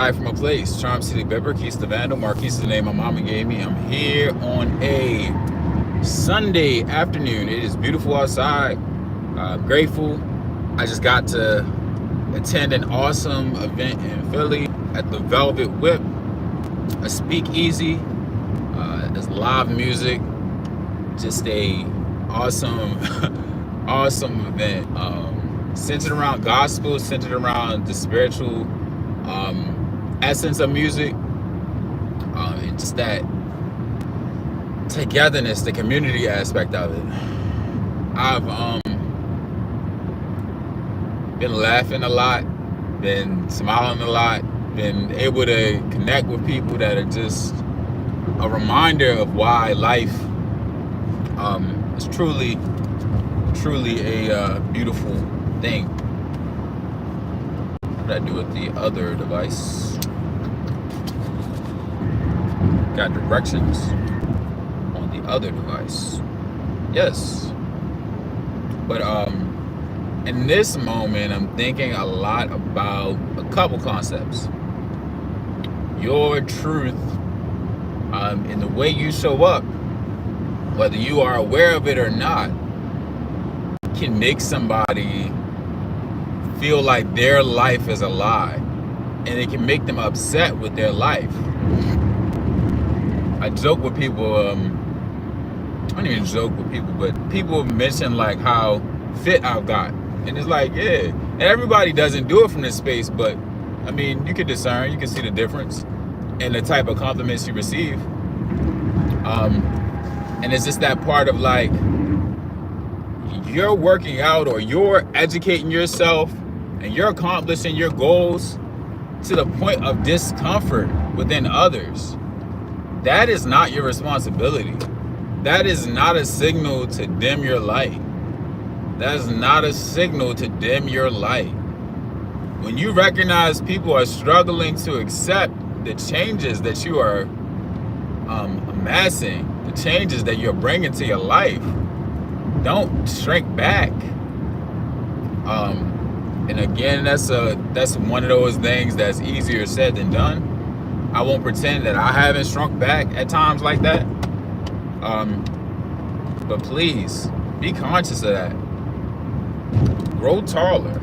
Live from a place, Charm City, Keys the Vandal. Marquise is the name my mama gave me. I'm here on a Sunday afternoon. It is beautiful outside. I'm grateful. I just got to attend an awesome event in Philly at the Velvet Whip, a speakeasy. There's live music, just a awesome, awesome event. Centered around gospel, centered around the spiritual essence of music, and just that togetherness, the community aspect of it. I've been laughing a lot, been smiling a lot, been able to connect with people that are just a reminder of why life is truly a beautiful thing. What did I do with the other device? Got directions on the other device. Yes. But in this moment, I'm thinking a lot about a couple concepts. Your truth, in the way you show up, whether you are aware of it or not, can make somebody feel like their life is a lie, and it can make them upset with their life. I joke with people, I don't even joke with people, but people mention like how fit I've got. And it's like, yeah, and everybody doesn't do it from this space, but I mean, you can discern, you can see the difference in the type of compliments you receive. And it's just that part of like, you're working out or you're educating yourself and you're accomplishing your goals to the point of discomfort within others. That is not your responsibility. That is not a signal to dim your light. That is not a signal to dim your light. When you recognize people are struggling to accept the changes that you are amassing, the changes that you're bringing to your life, don't shrink back. And again, that's one of those things that's easier said than done. I won't pretend that I haven't shrunk back at times like that. But please be conscious of that. Grow taller,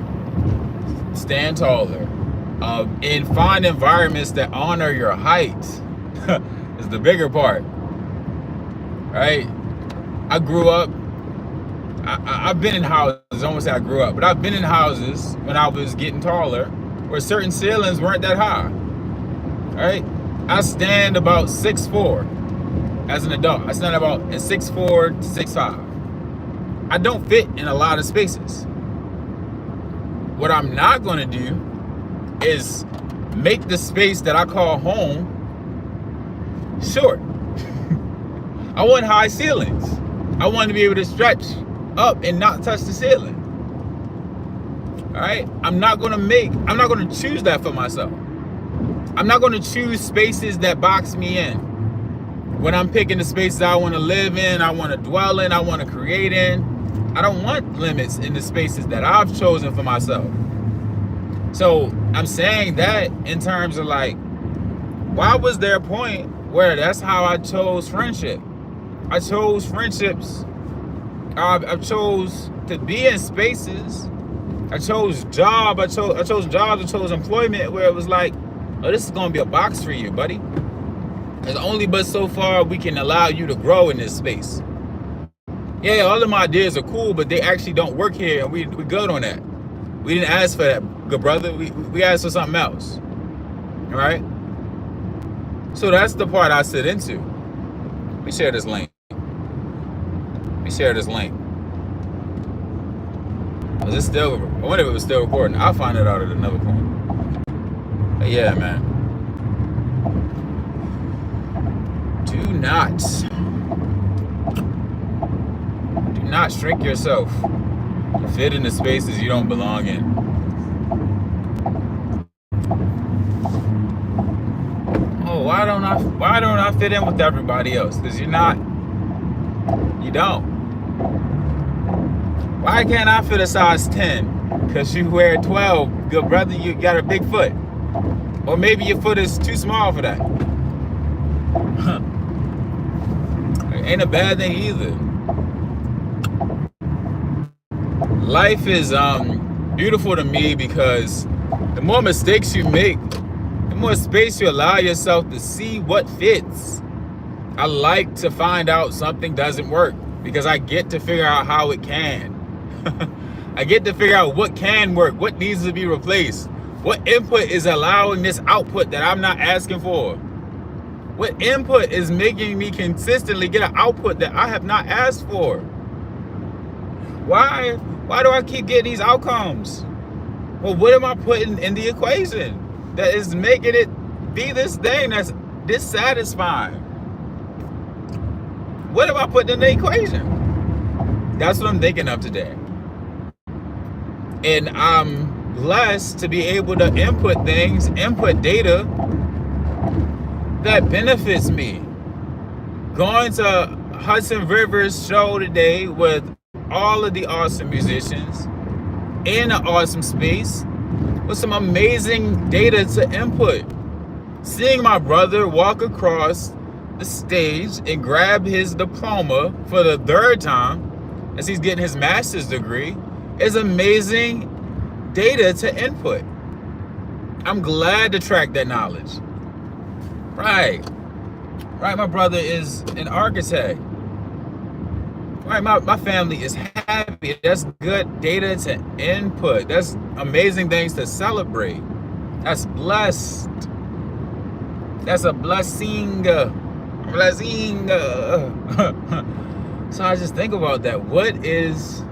stand taller, and find environments that honor your height is the bigger part, right? I grew up, I've been in houses, I won't say I grew up, but I've been in houses when I was getting taller where certain ceilings weren't that high, right? I stand about 6'4" as an adult. I stand about 6'4" to 6'5". I don't fit in a lot of spaces. What I'm not gonna do is make the space that I call home short. I want high ceilings. I want to be able to stretch up and not touch the ceiling. All right? I'm not gonna choose that for myself. I'm not gonna choose spaces that box me in. When I'm picking the spaces I want to live in, I want to dwell in, I want to create in, I don't want limits in the spaces that I've chosen for myself. So I'm saying that in terms of like, why was there a point where that's how I chose friendship? I chose friendships. I chose to be in spaces. I chose job. I chose jobs. I chose employment where it was like, oh, this is gonna be a box for you, buddy. There's only but so far we can allow you to grow in this space. Yeah, all of my ideas are cool, but they actually don't work here, and we good on that. We didn't ask for that, good brother. We asked for something else. All right? So that's the part I sit into. Let me share this link. Was it still, I wonder if it was still recording. I'll find it out at another point. But yeah, man. Do not shrink yourself to fit in the spaces you don't belong in. Oh, why don't I fit in with everybody else? Because you don't. Why can't I fit a size 10? Because you wear 12, good brother, you got a big foot. Or maybe your foot is too small for that. Ain't a bad thing either. Life is beautiful to me because the more mistakes you make, the more space you allow yourself to see what fits. I like to find out something doesn't work because I get to figure out how it can. I get to figure out what can work, what needs to be replaced, what input is allowing this output that I'm not asking for. What input is making me consistently get an output that I have not asked for? Why do I keep getting these outcomes? Well, what am I putting in the equation that is making it be this thing that's dissatisfying? What am I putting in the equation? That's what I'm thinking of today. And I'm blessed to be able to input things, input data that benefits me. Going to Hudson River's show today with all of the awesome musicians in an awesome space with some amazing data to input. Seeing my brother walk across the stage and grab his diploma for the third time as he's getting his master's degree is amazing data to input. I'm glad to track that knowledge. Right, my brother is an architect. Right, my family is happy. That's good data to input. That's amazing things to celebrate. That's blessed. That's a blessing. Blessing. So I just think about that. What is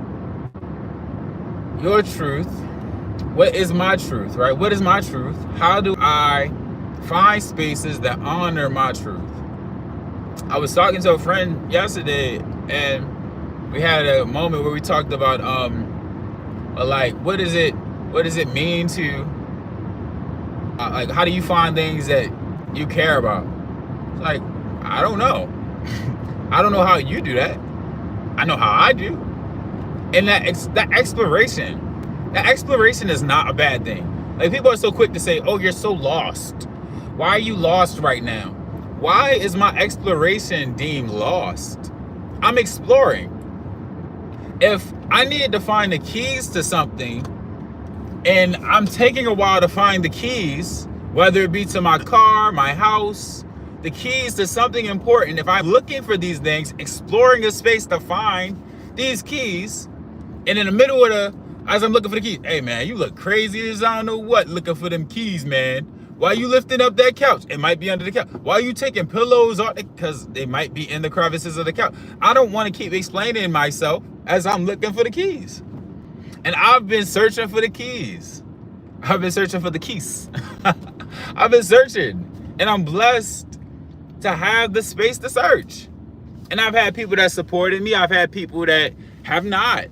your truth? What is my truth, right? What is my truth? How do I find spaces that honor my truth? I was talking to a friend yesterday and we had a moment where we talked about like what does it mean to like how do you find things that you care about? Like, I don't know. I don't know how you do that. I know how I do. And that exploration is not a bad thing. Like, people are so quick to say, oh, you're so lost. Why are you lost right now? Why is my exploration deemed lost? I'm exploring. If I needed to find the keys to something and I'm taking a while to find the keys, whether it be to my car, my house, the keys to something important, if I'm looking for these things, exploring a space to find these keys, and in the middle of as I'm looking for the keys, hey man, you look crazy as I don't know what looking for them keys, man. Why you lifting up that couch? It might be under the couch. Why are you taking pillows off? Because they might be in the crevices of the couch. I don't want to keep explaining myself as I'm looking for the keys. And I've been searching for the keys. I've been searching for the keys. I've been searching. And I'm blessed to have the space to search. And I've had people that supported me. I've had people that have not.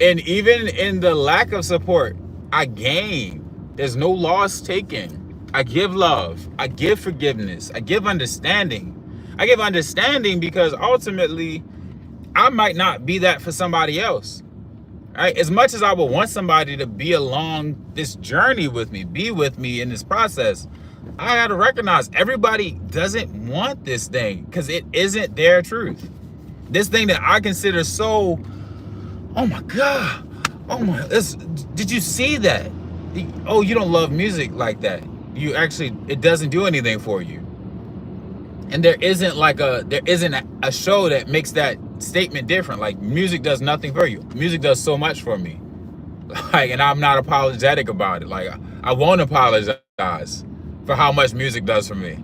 And even in the lack of support, I gain. There's no loss taken. I give love. I give forgiveness. I give understanding. I give understanding because ultimately, I might not be that for somebody else. Right? As much as I would want somebody to be along this journey with me, be with me in this process, I got to recognize everybody doesn't want this thing because it isn't their truth. This thing that I consider so, oh my God, oh my, did you see that? Oh, you don't love music like that. You actually, it doesn't do anything for you. And there isn't a show that makes that statement different. Like, music does nothing for you. Music does so much for me. Like, and I'm not apologetic about it. Like, I won't apologize for how much music does for me.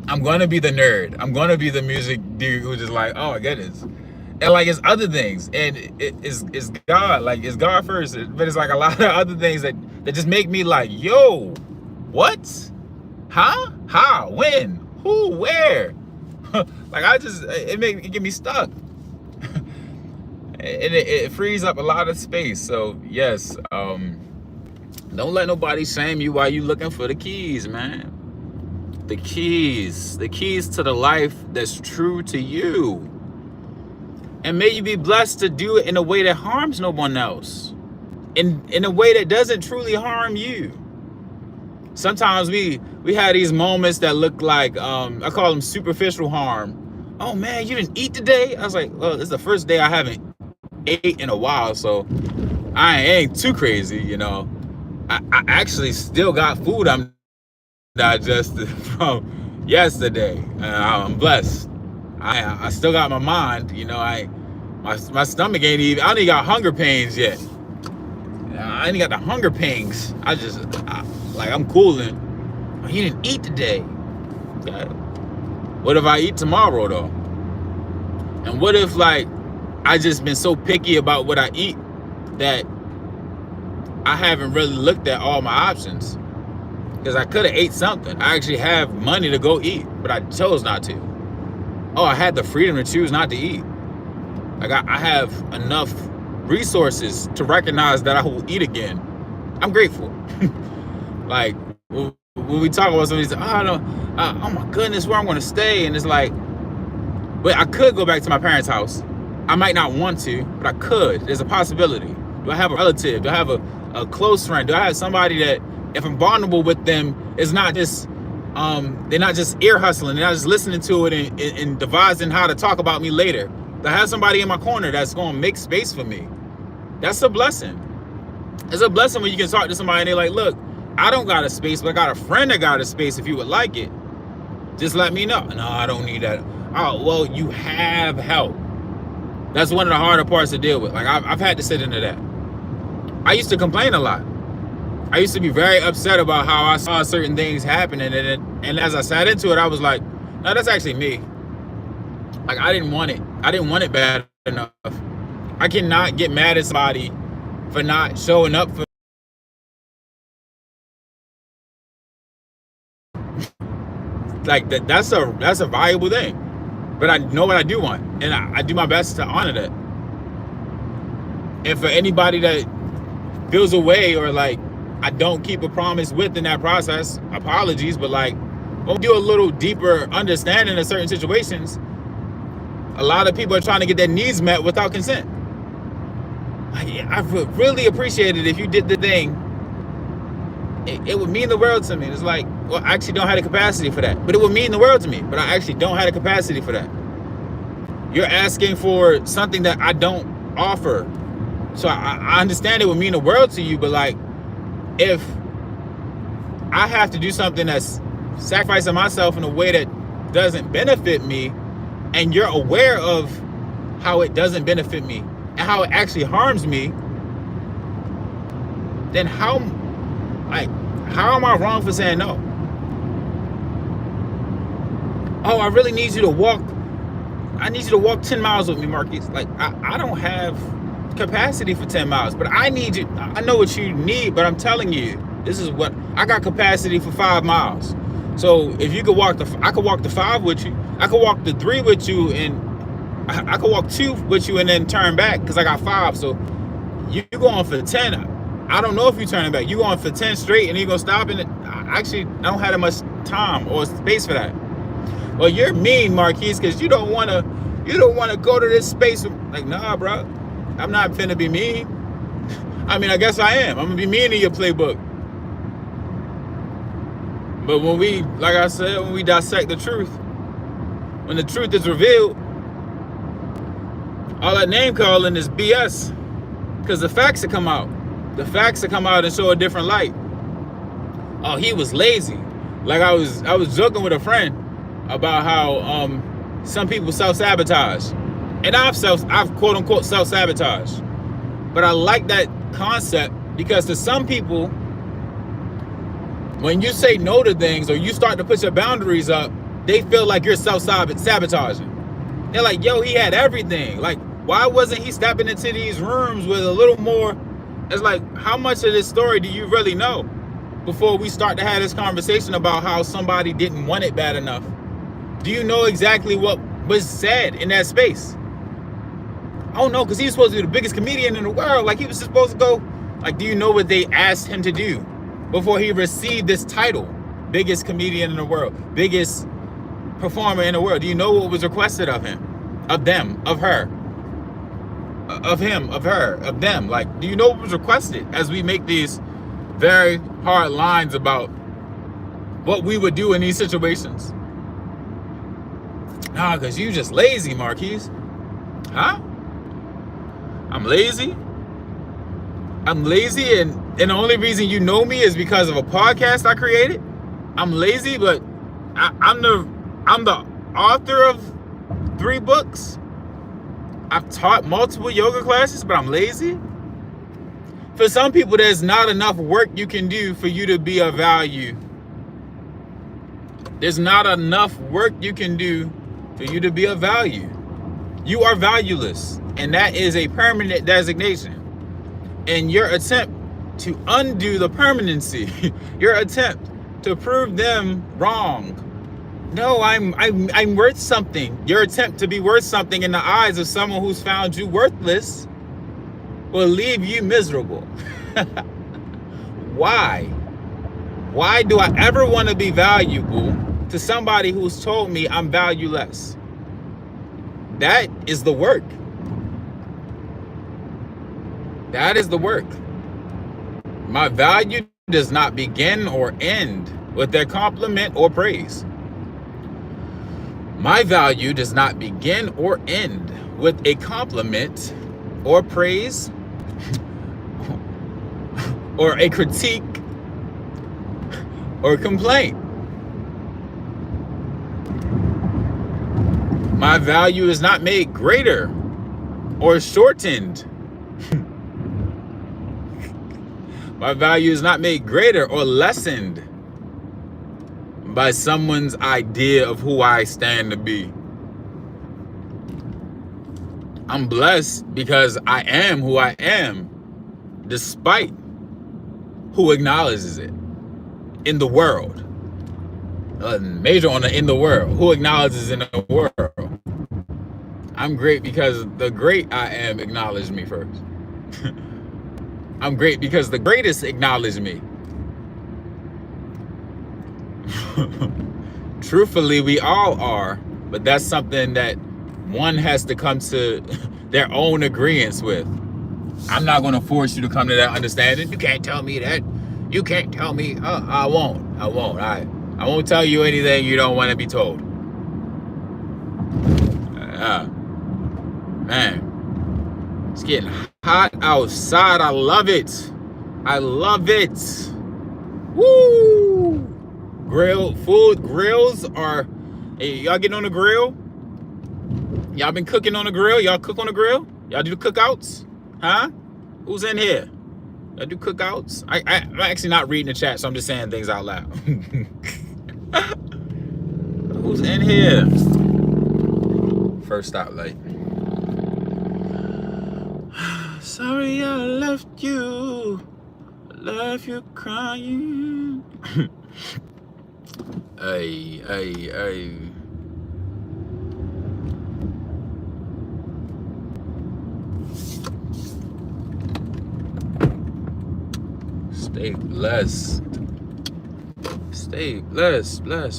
I'm gonna be the nerd. I'm gonna be the music dude who's just like, oh my goodness. And like, it's other things, and it's God. Like, it's God first, but it's like a lot of other things that just make me like, yo, what? Huh? How? When? Who? Where? Like, it get me stuck. And it frees up a lot of space. So yes, don't let nobody shame you while you looking for the keys, man. The keys to the life that's true to you. And may you be blessed to do it in a way that harms no one else. In a way that doesn't truly harm you. Sometimes we had these moments that look like I call them superficial harm. Oh man, you didn't eat today? I was like, well, it's the first day I haven't ate in a while, so I ain't too crazy, you know. I actually still got food I'm digested from yesterday. I'm blessed. I still got my mind, you know. My stomach ain't even. I only got hunger pains yet. I ain't got the hunger pangs. I'm cooling. He didn't eat today. Okay. What if I eat tomorrow though? And what if like I just been so picky about what I eat that I haven't really looked at all my options? Because I could have ate something. I actually have money to go eat, but I chose not to. Oh, I had the freedom to choose not to eat. Like I have enough resources to recognize that I will eat again. I'm grateful. Like when we talk about somebody, say, oh my goodness, where I'm going to stay, and it's like, but I could go back to my parents' house. I might not want to, but I could. There's a possibility. Do I have a relative? Do I have a close friend? Do I have somebody that, if I'm vulnerable with them, it's not just they're not just ear hustling, they're not just listening to it and devising how to talk about me later. To have somebody in my corner that's going to make space for me, that's a blessing. It's a blessing when you can talk to somebody and they're like, look, I don't got a space, but I got a friend that got a space. If you would like it, just let me know. No, I don't need that. Oh, well, you have help. That's one of the harder parts to deal with. Like I've had to sit into that. I used to complain a lot. I used to be very upset about how I saw certain things happening, and as I sat into it, I was like, no, that's actually me. Like I didn't want it. I didn't want it bad enough. I cannot get mad at somebody for not showing up for like that. That's a valuable thing. But I know what I do want, and I do my best to honor that. And for anybody that feels away or like I don't keep a promise within that process, apologies, but like when we do a little deeper understanding of certain situations, a lot of people are trying to get their needs met without consent. I would really appreciate it if you did the thing. It would mean the world to me. It's like, well, I actually don't have the capacity for that, but it would mean the world to me, but I actually don't have the capacity for that. You're asking for something that I don't offer. So I understand it would mean the world to you, but like, if I have to do something that's sacrificing myself in a way that doesn't benefit me, and you're aware of how it doesn't benefit me and how it actually harms me, then how am I wrong for saying no? Oh, I really need you to walk. I need you to walk 10 miles with me, Marquise. Like, I don't have capacity for 10 miles, but I need you. I know what you need, but I'm telling you, this is what I got capacity for 5 miles. So if you could walk I could walk the 5 with you. I could walk the 3 with you, and I could walk 2 with you and then turn back because I got 5. So you going for 10. I don't know if you're turning back. You going for 10 straight and you gonna stop, and I don't have that much time or space for that. Well, you're mean, Marquise, because you don't wanna go to this space. Like, nah, bro, I'm not finna be mean. I mean, I guess I am. I'm gonna be mean in your playbook. But when we, like I said, when we dissect the truth, when the truth is revealed, all that name calling is BS. Because the facts will come out. The facts will come out and show a different light. Oh, he was lazy. Like I was joking with a friend about how some people self-sabotage. And I've quote unquote self-sabotage. But I like that concept because to some people, when you say no to things or you start to put your boundaries up, they feel like you're self-sabotaging. They're like, yo, he had everything. Like, why wasn't he stepping into these rooms with a little more? It's like, how much of this story do you really know before we start to have this conversation about how somebody didn't want it bad enough? Do you know exactly what was said in that space? Oh no, because he was supposed to be the biggest comedian in the world. Like, he was supposed to go. Like, do you know what they asked him to do before he received this title? Biggest comedian in the world, biggest performer in the world. Do you know what was requested of him, of them, of her, of him, of her, of them? Like, do you know what was requested as we make these very hard lines about what we would do in these situations. Nah, because you just lazy, Marquise. Huh? I'm lazy? I'm lazy, and the only reason you know me is because of a podcast I created? I'm lazy, but I'm the author of 3 books. I've taught multiple yoga classes, but I'm lazy? For some people, there's not enough work you can do for you to be of value. There's not enough work you can do for you to be of value. You are valueless, and that is a permanent designation. And your attempt to undo the permanency, your attempt to prove them wrong. No, I'm worth something. Your attempt to be worth something in the eyes of someone who's found you worthless will leave you miserable. Why? Why do I ever want to be valuable to somebody who's told me I'm valueless? That is the work. That is the work. My value does not begin or end with their compliment or praise. My value does not begin or end with a compliment or praise or a critique or complaint. My value is not made greater or shortened. My value is not made greater or lessened by someone's idea of who I stand to be. I'm blessed because I am who I am, despite who acknowledges it in the world. Major on the in the world. Who acknowledges in the world? I'm great because the great I am acknowledged me first. I'm great because the greatest acknowledged me. Truthfully, we all are, but that's something that one has to come to their own agreement with. I'm not going to force you to come to that understanding. You can't tell me that. You can't tell me. I won't. I won't tell you anything you don't want to be told. Man, it's getting hot outside. I love it. I love it. Woo! Grill food grills are. Hey, y'all getting on the grill? Y'all been cooking on the grill? Y'all cook on the grill? Y'all do cookouts? Huh? Who's in here? Y'all do cookouts? I'm actually not reading the chat, so I'm just saying things out loud. Who's in here? First stoplight. Sorry I left you. I left you crying. Hey. Stay blessed. Stay blessed. Blessed.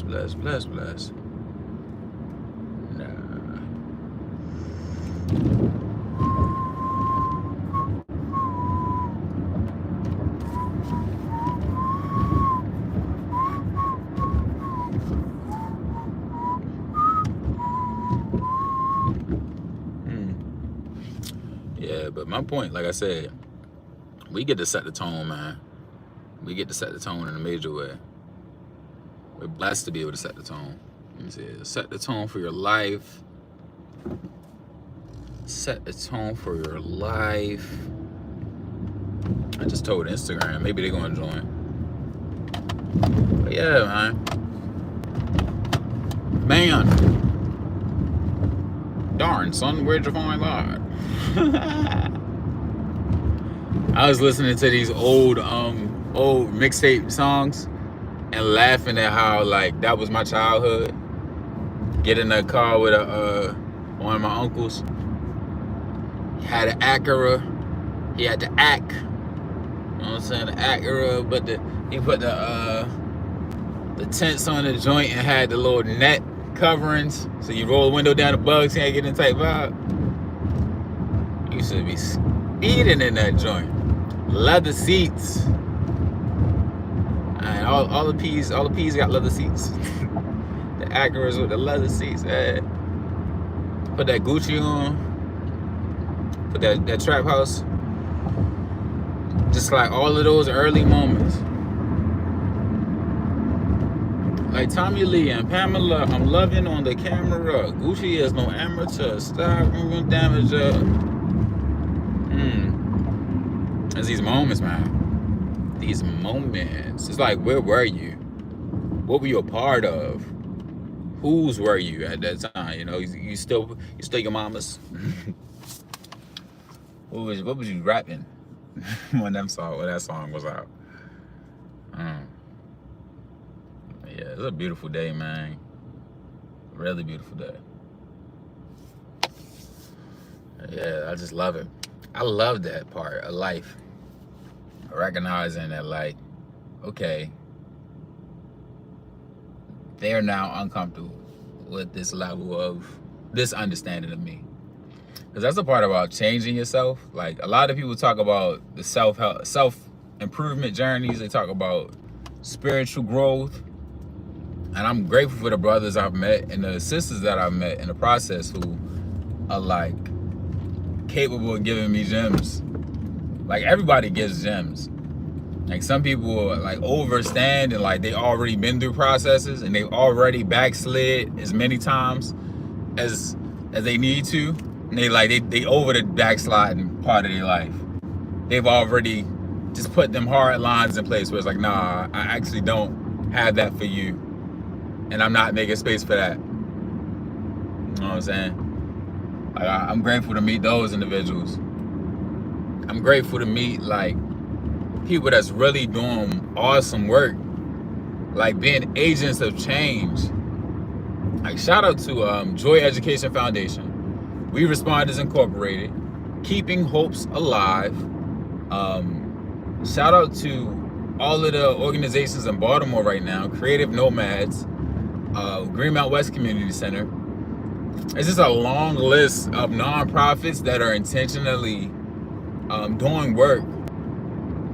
Yeah, but my point, like I said, we get to set the tone, man. We get to set the tone in a major way. We're blessed to be able to set the tone. Let me see it. Set the tone for your life. Set the tone for your life. I just told Instagram. Maybe they're going to join. But yeah, man. Darn, son, where'd you find that? I was listening to these old mixtape songs and laughing at how, like, that was my childhood. Get in a car with one of my uncles. He had an Acura. He had the Ac. You know what I'm saying? The Acura, but he put the tents on the joint and had the little net coverings. So you roll the window down, the bugs can't get in tight vibe. You should be speeding in that joint. Leather seats. all the P's got leather seats. The Acuras with the leather seats. Yeah. Put that Gucci on. Put that Trap House. Just like all of those early moments. Like Tommy Lee and Pamela, I'm loving on the camera. Gucci is no amateur. Stop moving damage up. It's these moments, man. These moments. It's like, where were you? What were you a part of? Whose were you at that time? You know, you still your mama's. What was you rapping when that song was out? Yeah, it's a beautiful day, man. Really beautiful day. Yeah, I just love it. I love that part of life. Recognizing that, like, okay, they're now uncomfortable with this level of this understanding of me. Because that's the part about changing yourself. Like, a lot of people talk about the self-improvement journeys. They talk about spiritual growth. And I'm grateful for the brothers I've met and the sisters that I've met in the process who are, like, capable of giving me gems. Like, everybody gives gems. Like, some people are, like, overstand and, like, they already been through processes and they've already backslid as many times as they need to. And they over the backsliding part of their life. They've already just put them hard lines in place where it's like, nah, I actually don't have that for you. And I'm not making space for that. You know what I'm saying? Like, I'm grateful to meet those individuals. I'm grateful to meet, like, people that's really doing awesome work. Like, being agents of change. Like, shout out to Joy Education Foundation. We Responders Incorporated. Keeping Hopes Alive. Shout out to all of the organizations in Baltimore right now. Creative Nomads. Greenmount West Community Center. It's just a long list of nonprofits that are intentionally doing work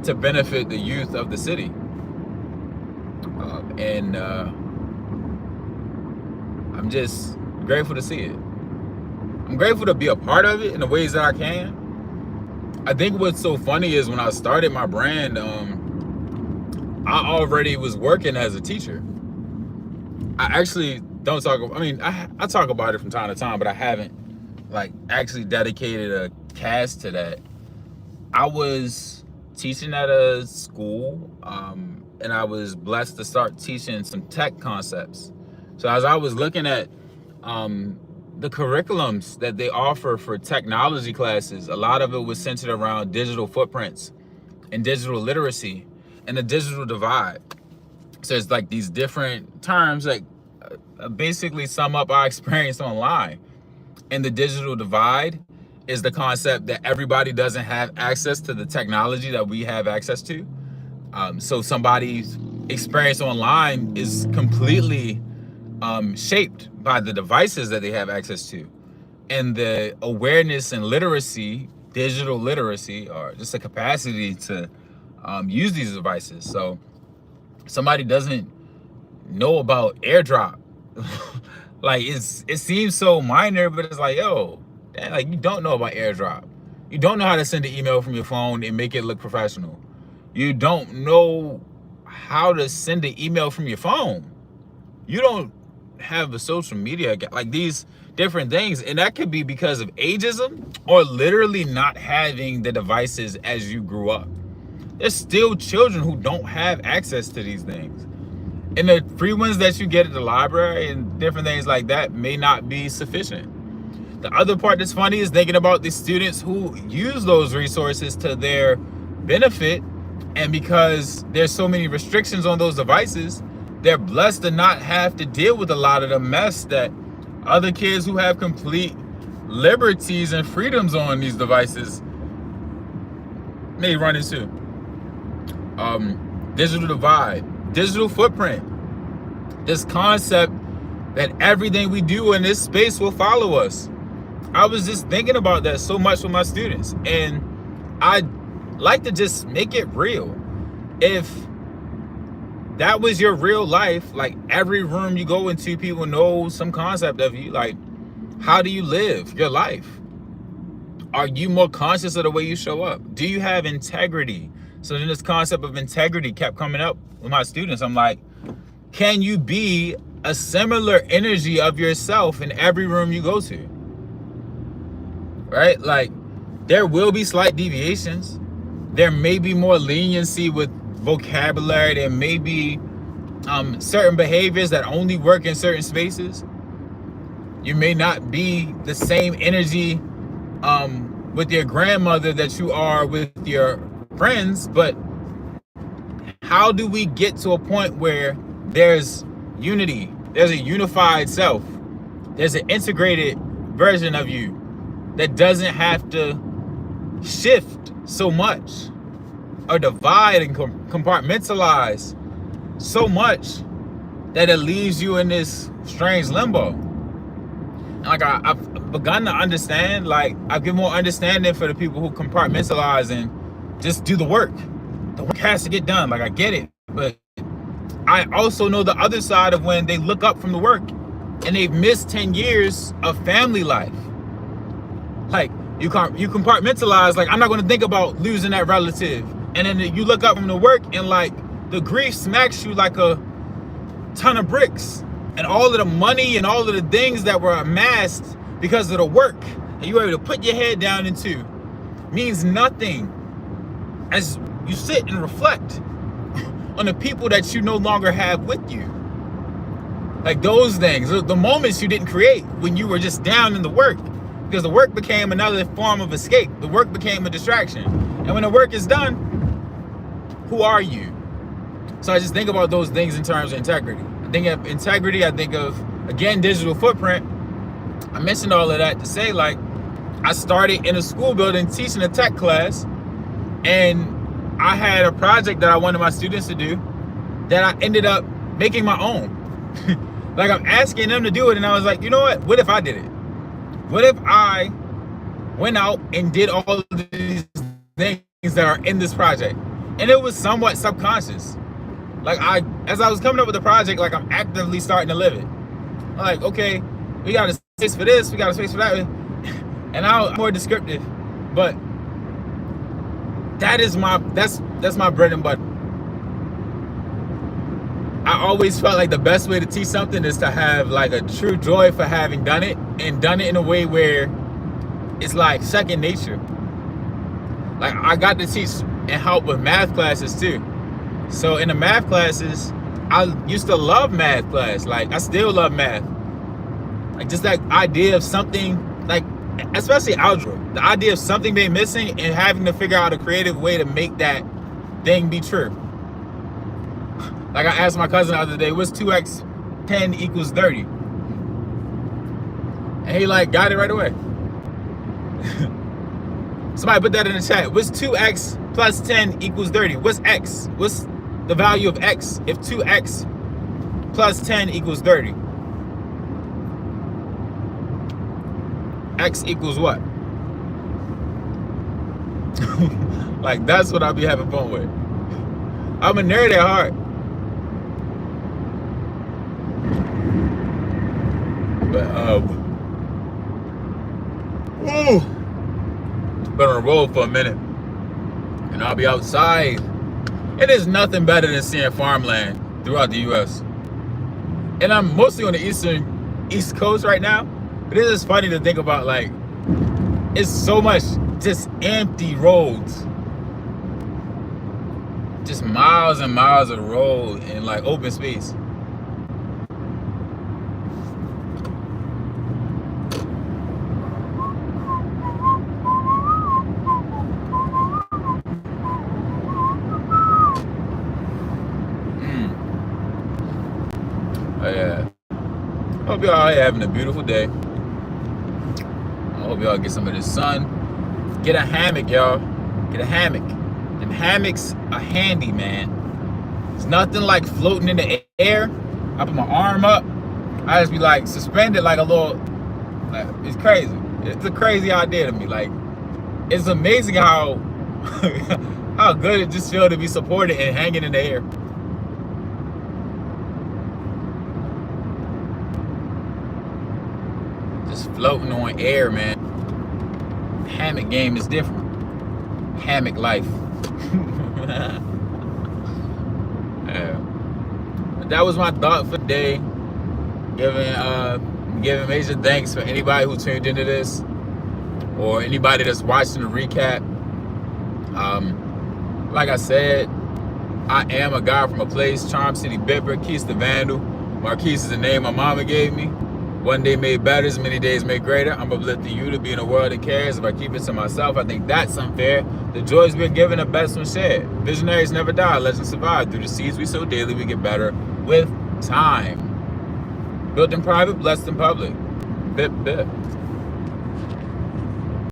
to benefit the youth of the city. And I'm just grateful to see it. I'm grateful to be a part of it in the ways that I can. I think what's so funny is when I started my brand, I already was working as a teacher. I actually don't talk about, I talk about it from time to time, but I haven't, like, actually dedicated a cast to that. I was teaching at a school, and I was blessed to start teaching some tech concepts. So as I was looking at the curriculums that they offer for technology classes, a lot of it was centered around digital footprints and digital literacy and the digital divide. So it's like these different terms that basically sum up our experience online. And the digital divide is the concept that everybody doesn't have access to the technology that we have access to. So somebody's experience online is completely shaped by the devices that they have access to. And the awareness and literacy, digital literacy, or just a capacity to use these devices. So somebody doesn't know about AirDrop. Like, it seems so minor, but it's like, yo, like, you don't know about AirDrop. You don't know how to send an email from your phone and make it look professional. You don't know how to send an email from your phone. You don't have a social media account. Like, these different things. And that could be because of ageism or literally not having the devices as you grew up. There's still children who don't have access to these things. And the free ones that you get at the library and different things like that may not be sufficient. The other part that's funny is thinking about the students who use those resources to their benefit. And because there's so many restrictions on those devices, they're blessed to not have to deal with a lot of the mess that other kids who have complete liberties and freedoms on these devices may run into. Digital divide, digital footprint. This concept that everything we do in this space will follow us. I was just thinking about that so much with my students, and I like to just make it real. If that was your real life, like every room you go into, people know some concept of you. Like, how do you live your life? Are you more conscious of the way you show up? Do you have integrity? So then this concept of integrity kept coming up with my students. I'm like, can you be a similar energy of yourself in every room you go to? Right? Like, there will be slight deviations. There may be more leniency with vocabulary. There may be certain behaviors that only work in certain spaces. You may not be the same energy with your grandmother that you are with your friends, but how do we get to a point where there's unity, there's a unified self, there's an integrated version of you that doesn't have to shift so much or divide and compartmentalize so much that it leaves you in this strange limbo? Like, I've begun to understand, like, I've given more understanding for the people who compartmentalize and just do the work. The work has to get done. Like, I get it. But I also know the other side of when they look up from the work and they've missed 10 years of family life. Like, you compartmentalize, like, I'm not going to think about losing that relative. And then you look up from the work and, like, the grief smacks you like a ton of bricks. And all of the money and all of the things that were amassed because of the work that you were able to put your head down into means nothing as you sit and reflect on the people that you no longer have with you. Like, those things, the moments you didn't create when you were just down in the work, because the work became another form of escape. The work became a distraction. And when the work is done, who are you? So I just think about those things in terms of integrity. I think of integrity, I think of, again, digital footprint. I mentioned all of that to say, like, I started in a school building teaching a tech class, and I had a project that I wanted my students to do that I ended up making my own. Like, I'm asking them to do it, and I was like, you know what if I did it? What if I went out and did all of these things that are in this project? And it was somewhat subconscious. Like, as I was coming up with the project, like, I'm actively starting to live it. I'm like, okay, we got a space for this, we got a space for that. And I'm more descriptive, but that's my bread and butter. I always felt like the best way to teach something is to have, like, a true joy for having done it, and done it in a way where it's like second nature. Like, I got to teach and help with math classes too. So in the math classes, I used to love math class. Like, I still love math. Like, just that idea of something, like, especially algebra, the idea of something being missing and having to figure out a creative way to make that thing be true. Like, I asked my cousin the other day, what's 2x 10 equals 30? And he, like, got it right away. Somebody put that in the chat. What's 2x plus 10 equals 30? What's x? What's the value of x if 2x plus 10 equals 30? X equals what? Like, that's what I'll be having fun with. I'm a nerd at heart. But been on a roll for a minute, and I'll be outside. It is nothing better than seeing farmland throughout the U.S. And I'm mostly on the East Coast right now, but it is funny to think about, like, it's so much just empty roads, just miles and miles of road and, like, open space. Oh yeah. Hope y'all are having a beautiful day. I hope y'all get some of this sun. Get a hammock, y'all. Get a hammock. Them hammocks are handy, man. It's nothing like floating in the air. I put my arm up. I just be, like, suspended like a little, like, it's crazy. It's a crazy idea to me. Like, it's amazing how how good it just feels to be supported and hanging in the air. floating on air, man. Hammock game is different. Hammock life. Yeah. That was my thought for the day. Giving major thanks for anybody who tuned into this, or anybody that's watching the recap. Like I said, I am a guy from a place, Charm City, Bitburg, Keith the Vandal. Marquise is the name my mama gave me. One day made better, as many days made greater. I'm uplifting you to be in a world that cares. If I keep it to myself, I think that's unfair. The joys we're given are best when shared. Visionaries never die, legends survive. Through the seeds we sow daily, we get better with time. Built in private, blessed in public. Bip, bip.